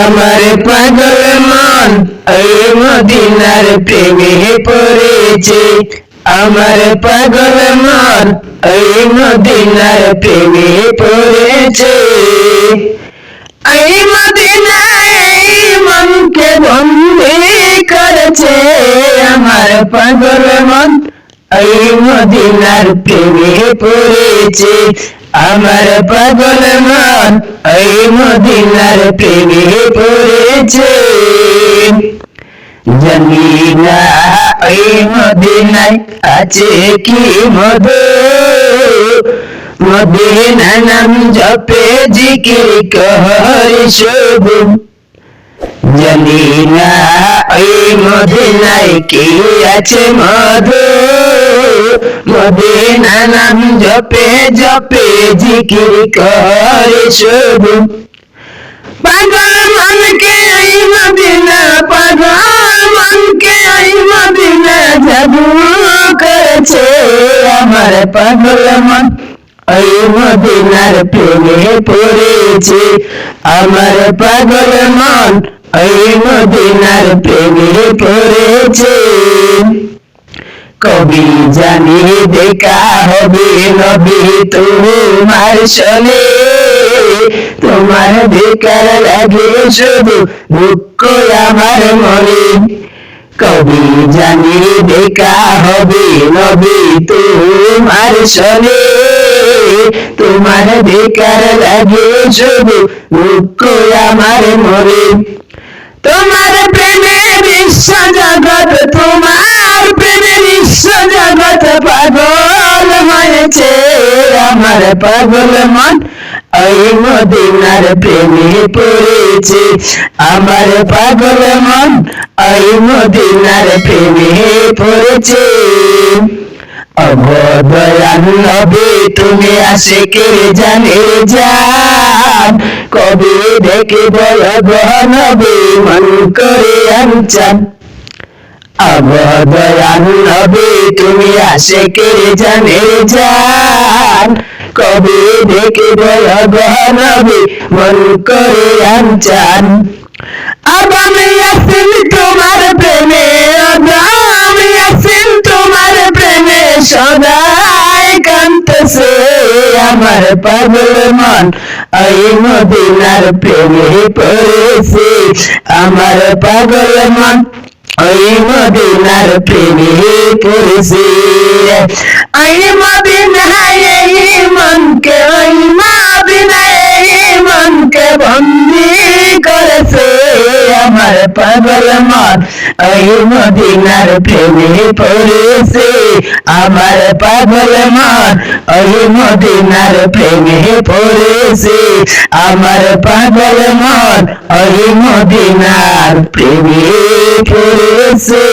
আমার পাগল মন ওই মদিনার প্রেমে পড়েছে। আমার পাগল মন ওই মদিনার প্রেমে পড়েছে। এই মদিনায় মনকে বন্দী করেছে। আমার পাগল মন ওই মদিনার প্রেমে পড়েছে। আমার পাগল মন ওই মদিনার প্রেমে পড়েছে। জানি না ওই মদিনায় আছে কি মধু, মদিনা নাম জপে জিকির করে শুধু। জানি না ওই মদিনায় কি আছে মধু, মদিনা নাম জপে জপে জিকির করে শুধু। পাগল মনকে ওই মদিনা, পাগল মনকে ওই মদিনা জাদু করেছে। আমার পাগল মন ওই মদিনার প্রেমে পড়েছে। আমার পাগল মন ওই মদিনার প্রেমে পড়েছে। কবি জানি দেখা হবে নবী তোমার সনে, তোমার বেকার লাগে শুধু দুঃখ আমার মনে। কবি জানি দেখা হবে নবী তোমার সনে, তোমার বেকার লাগে শুধু দুঃখ আমার মনে। তোমার প্রেমে বিশ্ব জগৎ, তোমার প্রেমে বিশ্ব জগৎ পাগল হয়েছে। আমার পাগল মন ওই মদিনার প্রেমে পড়েছে। আমার পাগল মন ওই মদিনার প্রেমে পড়েছে। অবদয়াল নবী তুমি আশিকের জানের জান, কবে দেখিব নবী মন করে আনচান। অবদয়াল নবী তুমি আশিকের জানের জান, কবে দেখিব নবী মন করে আনচান। আমি আসিল তোমার প্রেমে, আমি আসিল তোমার প্রেমে সদাই কাঁদতেছে। আমার পাগল মন ওই মদিনার প্রেমে পড়েছে। আমার পাগল মন ওই মদিনার প্রেমে পড়েছে। ওই মদিনায় মনকে, ওই মদিনায় মনকে বন্দী করেছে। আমার পাগল মন ওই মদিনার প্রেমে পড়েছে। আমার পাগল মন ওই মদিনার প্রেমে পড়েছে। আমার পাগল মন ওই মদিনার প্রেমে পড়েছে।